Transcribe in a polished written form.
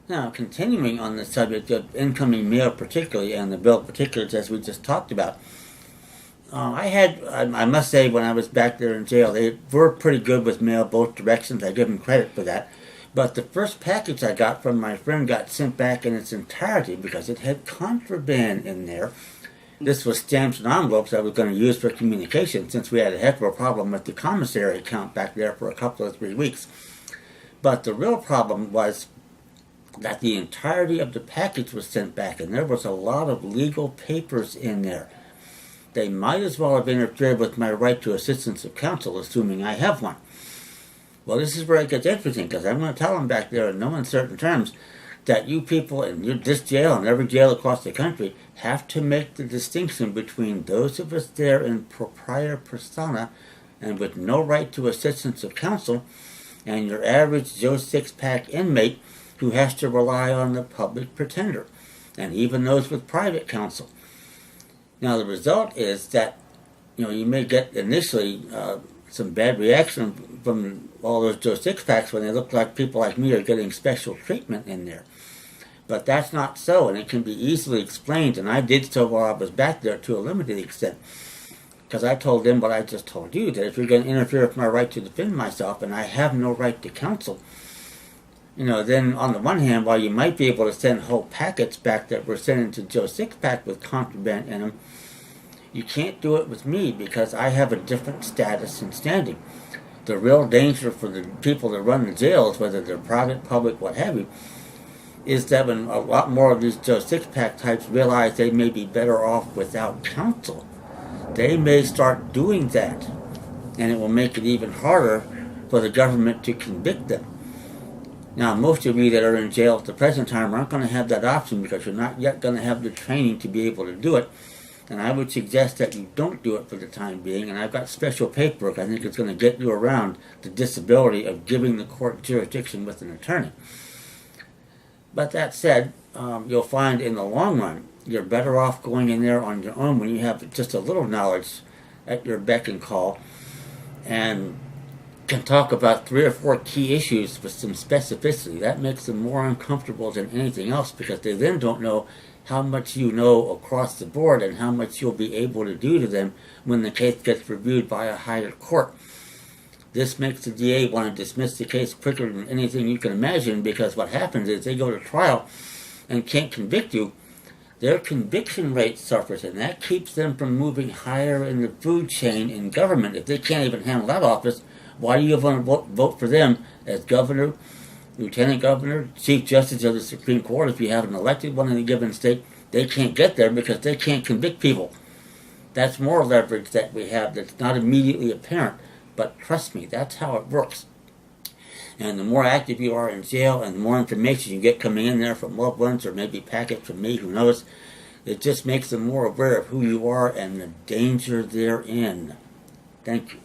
Now, continuing on the subject of incoming mail particularly, and the bill particulars as we just talked about, I must say, when I was back there in jail, they were pretty good with mail both directions. I give them credit for that. But the first package I got from my friend got sent back in its entirety because it had contraband in there. This was stamps and envelopes I was going to use for communication, since we had a heck of a problem with the commissary account back there for a couple of 3 weeks. But the real problem was that the entirety of the package was sent back, and there was a lot of legal papers in there. They might as well have interfered with my right to assistance of counsel, assuming I have one. Well, this is where it gets interesting, because I'm going to tell them back there in no uncertain terms that you people in this jail and every jail across the country have to make the distinction between those of us there in propria persona and with no right to assistance of counsel, and your average Joe Six-Pack inmate who has to rely on the public pretender, and even those with private counsel. Now, the result is that, you may get initially some bad reaction from all those Joe Six-Packs when they look like people like me are getting special treatment in there. But that's not so, and it can be easily explained, and I did so while I was back there to a limited extent. Because I told them what I just told you, that if you're going to interfere with my right to defend myself, and I have no right to counsel, then on the one hand, while you might be able to send whole packets back that were sent into Joe Six-Pack with contraband in them, you can't do it with me because I have a different status and standing. The real danger for the people that run the jails, whether they're private, public, what have you, is that when a lot more of these Joe Six-Pack types realize they may be better off without counsel, they may start doing that, and it will make it even harder for the government to convict them. Now, most of you that are in jail at the present time aren't going to have that option because you're not yet going to have the training to be able to do it. And I would suggest that you don't do it for the time being. And I've got special paperwork I think it's going to get you around the disability of giving the court jurisdiction with an attorney. But that said, you'll find in the long run, you're better off going in there on your own when you have just a little knowledge at your beck and call, and can talk about 3 or 4 key issues with some specificity. That makes them more uncomfortable than anything else, because they then don't know how much you know across the board and how much you'll be able to do to them when the case gets reviewed by a higher court. This makes the DA want to dismiss the case quicker than anything you can imagine, because what happens is they go to trial and can't convict you. Their conviction rate suffers, and that keeps them from moving higher in the food chain in government. If they can't even handle that office, why do you want to vote for them as governor, lieutenant governor, chief justice of the Supreme Court? If you have an elected one in a given state, they can't get there because they can't convict people. That's more leverage that we have that's not immediately apparent, but trust me, that's how it works. And the more active you are in jail and the more information you get coming in there from loved ones or maybe packets from me, who knows, it just makes them more aware of who you are and the danger they're in. Thank you.